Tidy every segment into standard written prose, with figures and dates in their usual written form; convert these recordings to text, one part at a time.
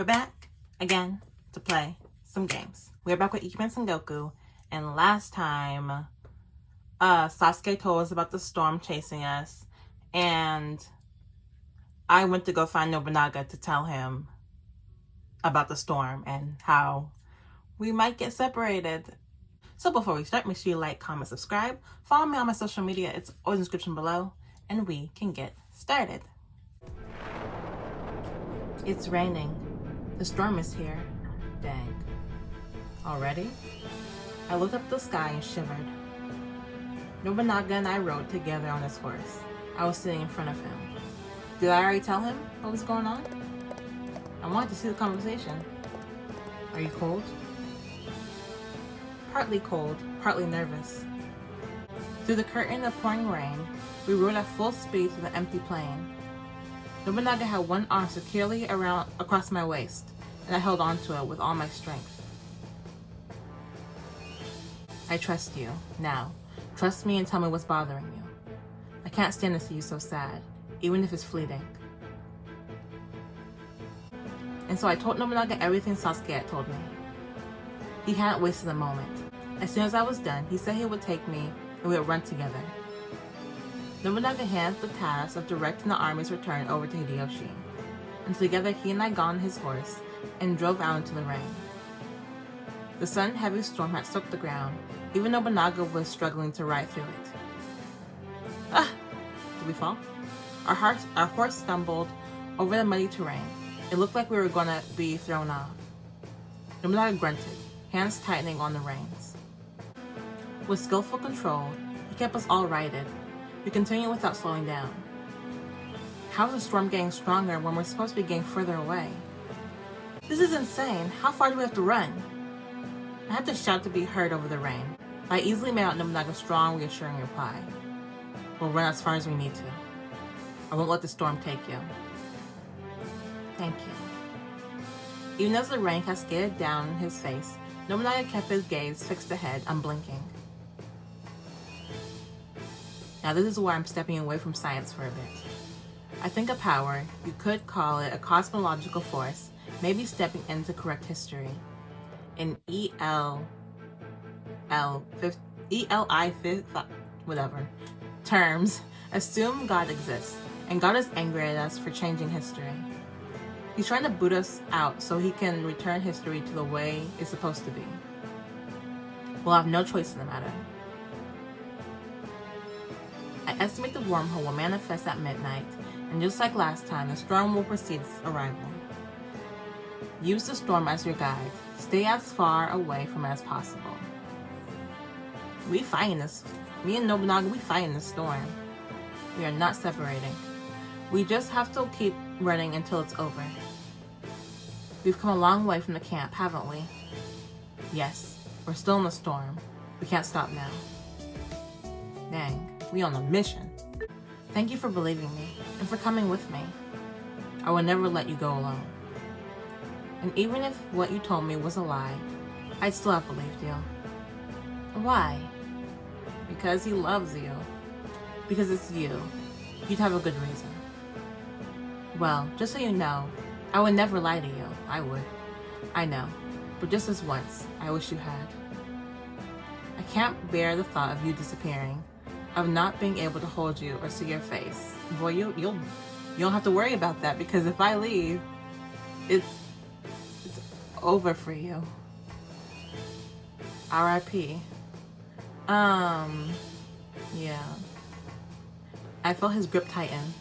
We're back again to play some games. We're back with Ikemen Sengoku, and last time Sasuke told us about the storm chasing us, and I went to go find Nobunaga to tell him about the storm and how we might get separated. So before we start, make sure you like, comment, subscribe, follow me on my social media, it's always in the description below, and we can get started. It's raining. The storm is here. Dang. Already? I looked up at the sky and shivered. Nobunaga and I rode together on his horse. I was sitting in front of him. Did I already tell him what was going on? I wanted to see the conversation. Are you cold? Partly cold, partly nervous. Through the curtain of pouring rain, we rode at full speed through the empty plain. Nobunaga had one arm securely across my waist, and I held onto it with all my strength. I trust you. Now, trust me and tell me what's bothering you. I can't stand to see you so sad, even if it's fleeting. And so I told Nobunaga everything Sasuke had told me. He hadn't wasted a moment. As soon as I was done, he said he would take me and we would run together. Nobunaga handed the task of directing the army's return over to Hideyoshi, and together he and I got on his horse and drove out into the rain. The sun-heavy storm had soaked the ground. Even Nobunaga was struggling to ride through it. Ah! Did we fall? Our horse stumbled over the muddy terrain. It looked like we were gonna be thrown off. Nobunaga grunted, hands tightening on the reins. With skillful control, he kept us all righted. We continued without slowing down. How is the storm getting stronger when we're supposed to be getting further away? This is insane. How far do we have to run? I had to shout to be heard over the rain. I easily made out Nobunaga's strong, reassuring reply. We'll run as far as we need to. I won't let the storm take you. Thank you. Even as the rain cascaded down in his face, Nobunaga kept his gaze fixed ahead, unblinking. Now this is where I'm stepping away from science for a bit. I think a power, you could call it a cosmological force, may be stepping in to correct history. In terms, assume God exists, and God is angry at us for changing history. He's trying to boot us out so he can return history to the way it's supposed to be. We'll have no choice in the matter. I estimate the wormhole will manifest at midnight, and just like last time, the storm will precede its arrival. Use the storm as your guide. Stay as far away from it as possible. We fighting this. Me and Nobunaga, we fighting this storm. We are not separating. We just have to keep running until it's over. We've come a long way from the camp, haven't we? Yes, we're still in the storm. We can't stop now. Dang. We on a mission. Thank you for believing me and for coming with me. I will never let you go alone. And even if what you told me was a lie, I'd still have believed you. Why? Because he loves you. Because it's you. You'd have a good reason. Well, just so you know, I would never lie to you. I would. I know. But just this once, I wish you had. I can't bear the thought of you disappearing. Of not being able to hold you or see your face. Boy, you don't have to worry about that, because if I leave, it's over for you. R.I.P. Yeah. I felt his grip tighten.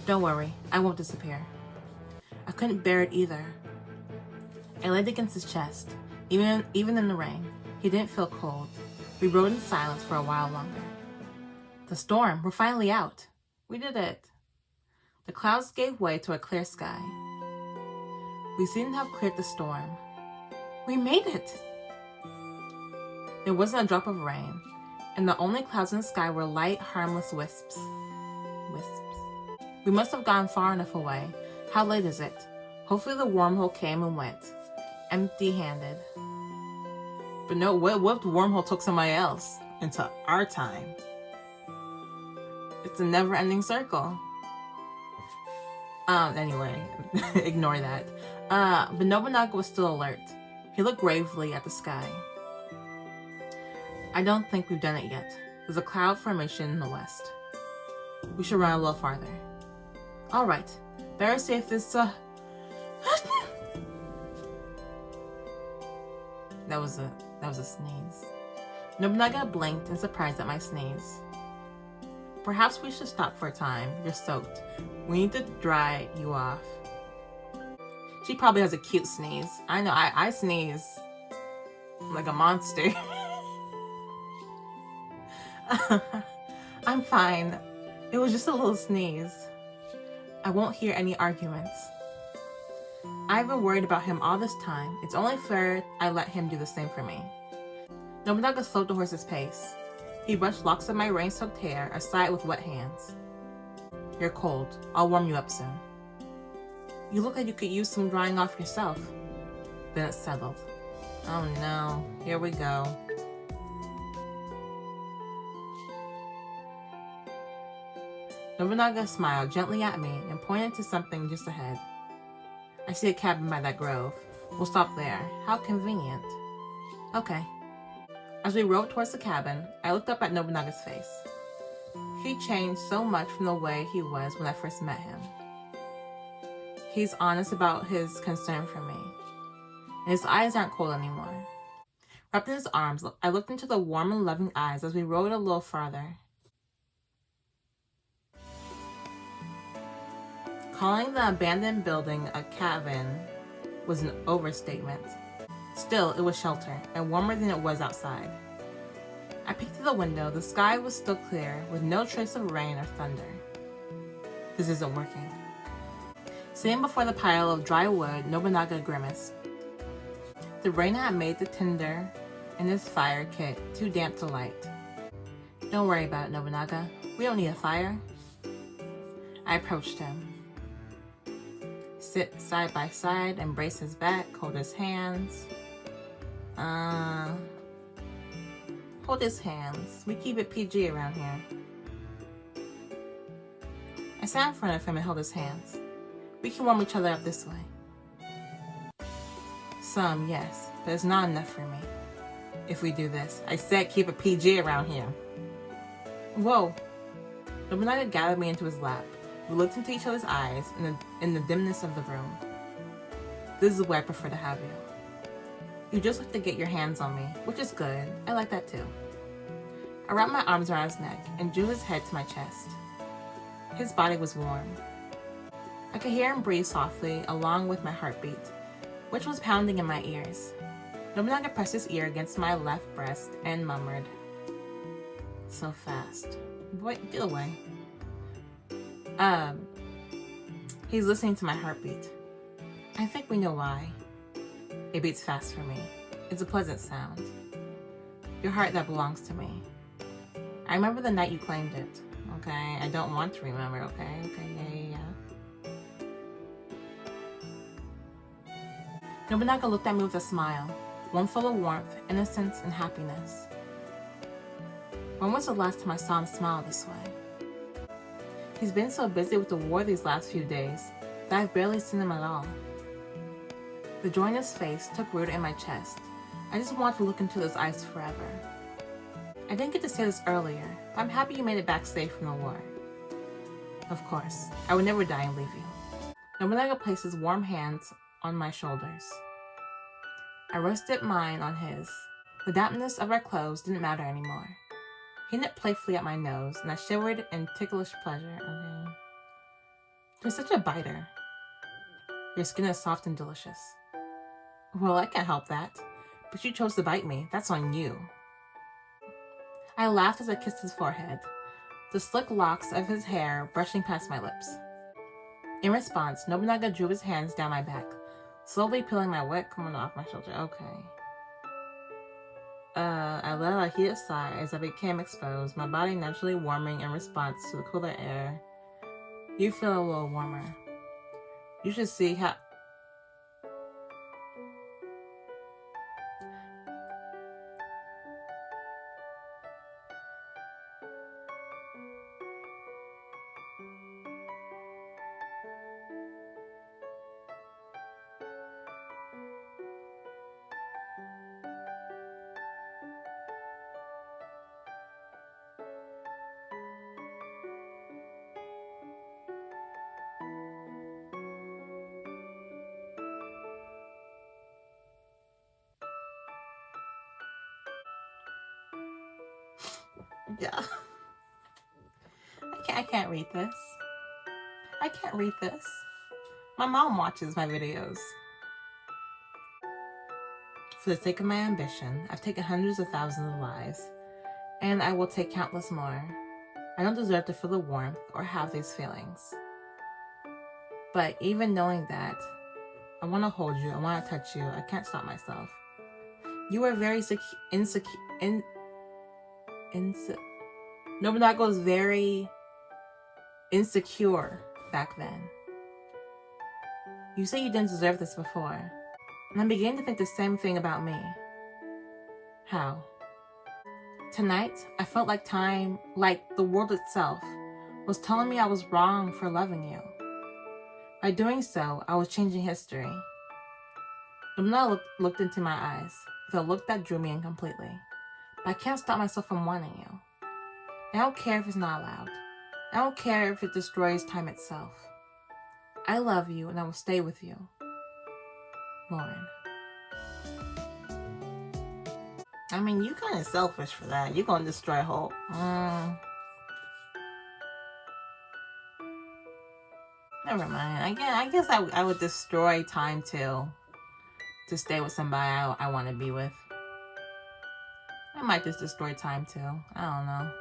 Don't worry, I won't disappear. I couldn't bear it either. I laid against his chest. Even in the rain, he didn't feel cold. We rode in silence for a while longer. The storm, we're finally out. We did it. The clouds gave way to a clear sky. We seemed to have cleared the storm. We made it! There wasn't a drop of rain, and the only clouds in the sky were light, harmless wisps. We must have gone far enough away. How late is it? Hopefully the wormhole came and went, empty-handed. But no, what if the wormhole took somebody else into our time? It's a never-ending circle. Anyway, ignore that. But Nobunaga was still alert. He looked gravely at the sky. I don't think we've done it yet. There's a cloud formation in the west. We should run a little farther. All right. Better see if this, That was a sneeze. Nobunaga blinked in surprise at my sneeze. Perhaps we should stop for a time. You're soaked. We need to dry you off. She probably has a cute sneeze. I know, I sneeze like a monster. I'm fine. It was just a little sneeze. I won't hear any arguments. I've been worried about him all this time. It's only fair I let him do the same for me. Nobunaga slowed the horse's pace. He brushed locks of my rain-soaked hair aside with wet hands. You're cold. I'll warm you up soon. You look like you could use some drying off yourself. Then it settled. Oh no, here we go. Nobunaga smiled gently at me and pointed to something just ahead. I see a cabin by that grove. We'll stop there. How convenient. Okay. As we rode towards the cabin, I looked up at Nobunaga's face. He changed so much from the way he was when I first met him. He's honest about his concern for me, and his eyes aren't cold anymore. Wrapped in his arms, I looked into the warm and loving eyes as we rode a little farther. Calling the abandoned building a cabin was an overstatement. Still, it was shelter, and warmer than it was outside. I peeked through the window. The sky was still clear, with no trace of rain or thunder. This isn't working. Sitting before the pile of dry wood, Nobunaga grimaced. The rain had made the tinder in his fire kit too damp to light. Don't worry about it, Nobunaga. We don't need a fire. I approached him. Sit side by side, embrace his back, hold his hands. Hold his hands. We keep it PG around here. I sat in front of him and held his hands. We can warm each other up this way. Some, yes, but it's not enough for me. If we do this, I said keep it PG around here. Whoa. Nobunaga gathered me into his lap. We looked into each other's eyes in the dimness of the room. This is where I prefer to have you. You just like to get your hands on me, which is good. I like that too. I wrapped my arms around his neck and drew his head to my chest. His body was warm. I could hear him breathe softly along with my heartbeat, which was pounding in my ears. Nobunaga pressed his ear against my left breast and murmured, "So fast. Boy, get away." He's listening to my heartbeat. I think we know why. It beats fast for me. It's a pleasant sound. Your heart that belongs to me. I remember the night you claimed it. Okay, I don't want to remember, okay? Okay, yeah. Nobunaga looked at me with a smile, one full of warmth, innocence, and happiness. When was the last time I saw him smile this way? He's been so busy with the war these last few days that I've barely seen him at all. The joy in his face took root in my chest. I just wanted to look into his eyes forever. I didn't get to say this earlier, but I'm happy you made it back safe from the war. Of course, I would never die and leave you. Nobunaga placed his warm hands on my shoulders. I rested mine on his. The dampness of our clothes didn't matter anymore. He nipped playfully at my nose, and I shivered in ticklish pleasure. Okay. You're such a biter. Your skin is soft and delicious. Well, I can't help that. But you chose to bite me. That's on you. I laughed as I kissed his forehead, the slick locks of his hair brushing past my lips. In response, Nobunaga drew his hands down my back, slowly peeling my wet coming off my shoulder. Okay. I let out a heated sigh as I became exposed, my body naturally warming in response to the cooler air. You feel a little warmer. You should see how... Yeah. I can't read this. I can't read this. My mom watches my videos. For the sake of my ambition, I've taken hundreds of thousands of lives, and I will take countless more. I don't deserve to feel the warmth or have these feelings. But even knowing that, I want to hold you, I want to touch you, I can't stop myself. You are very Nobunaga was very insecure back then. You say you didn't deserve this before, and I'm beginning to think the same thing about me. How? Tonight, I felt like time, like the world itself, was telling me I was wrong for loving you. By doing so, I was changing history. Nobunaga looked into my eyes with a look that drew me in completely. But I can't stop myself from wanting you. I don't care if it's not allowed. I don't care if it destroys time itself. I love you and I will stay with you. Lauren. I mean, you kind of selfish for that. You're gonna destroy Hope. Never mind. I guess I would destroy time too. To stay with somebody I want to be with. I might just destroy time too. I don't know.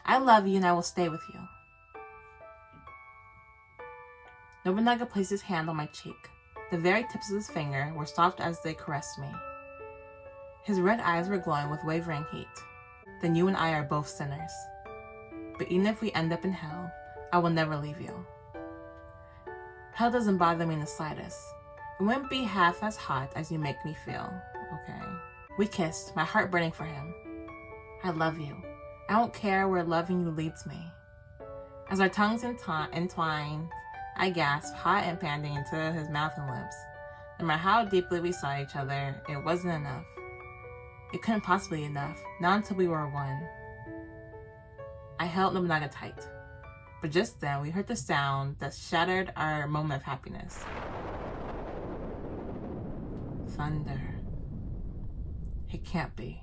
I love you and I will stay with you. Nobunaga placed his hand on my cheek. The very tips of his finger were soft as they caressed me. His red eyes were glowing with wavering heat. Then you and I are both sinners. But even if we end up in hell, I will never leave you. Hell doesn't bother me in the slightest. It wouldn't be half as hot as you make me feel, okay? We kissed, my heart burning for him. I love you. I don't care where loving you leads me. As our tongues entwined, I gasped, hot and panting, into his mouth and lips. No matter how deeply we saw each other, it wasn't enough. It couldn't possibly be enough, not until we were one. I held Nobunaga tight, but just then we heard the sound that shattered our moment of happiness. Thunder. It can't be.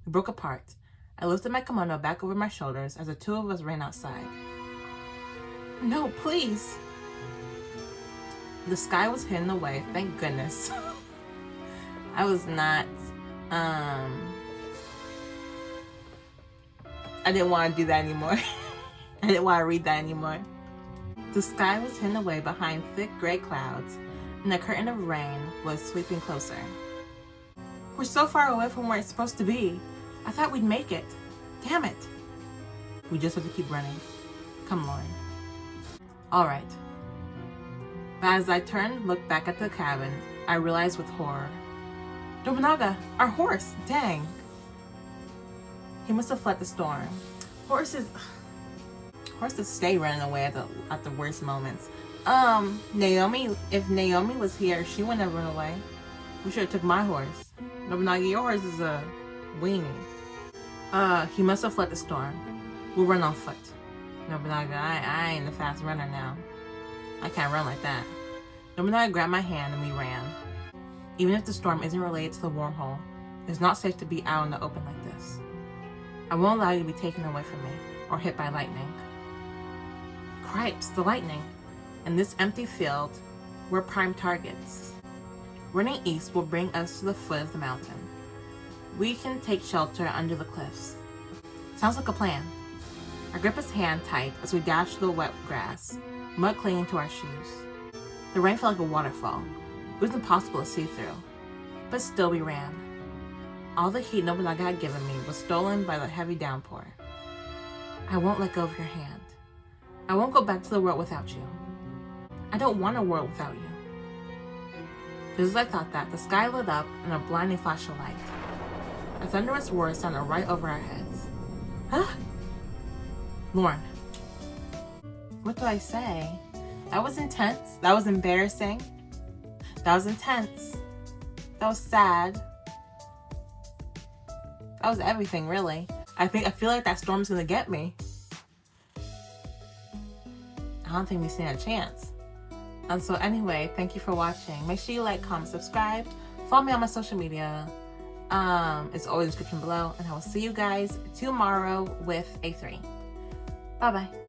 We broke apart. I lifted my kimono back over my shoulders as the two of us ran outside. No, please. The sky was hidden away, thank goodness. I was not, I didn't want to do that anymore. I didn't want to read that anymore. The sky was hidden away behind thick gray clouds, and a curtain of rain was sweeping closer. We're so far away from where it's supposed to be. I thought we'd make it. Damn it. We just have to keep running. Come, Lauren. All right. But as I turned and looked back at the cabin, I realized with horror. Nobunaga, our horse, dang. He must have fled the storm. Horses stay running away at the worst moments. Naomi, if Naomi was here, she wouldn't have run away. We should have took my horse. Nobunaga, your horse is a weenie. He must have fled the storm. We'll run on foot. Nobunaga, I ain't a fast runner now. I can't run like that. Nobunaga grabbed my hand and we ran. Even if the storm isn't related to the wormhole, it's not safe to be out in the open like this. I won't allow you to be taken away from me or hit by lightning. Cripes, the lightning. In this empty field, we're prime targets. Running east will bring us to the foot of the mountain. We can take shelter under the cliffs. Sounds like a plan. I grip his hand tight as we dash through the wet grass, mud clinging to our shoes. The rain felt like a waterfall. It was impossible to see through, but still we ran. All the heat Nobunaga had given me was stolen by the heavy downpour. I won't let go of your hand. I won't go back to the world without you. I don't want a world without you. Just as I thought that, the sky lit up in a blinding flash of light. A thunderous roar sounded right over our heads. Huh? Lauren. What do I say? That was intense. That was embarrassing. That was intense. That was sad. That was everything, really. I feel like that storm's gonna get me. I don't think we stand a chance. And so anyway, thank you for watching. Make sure you like, comment, subscribe. Follow me on my social media. It's always in the description below, and I will see you guys tomorrow with a 3. Bye bye.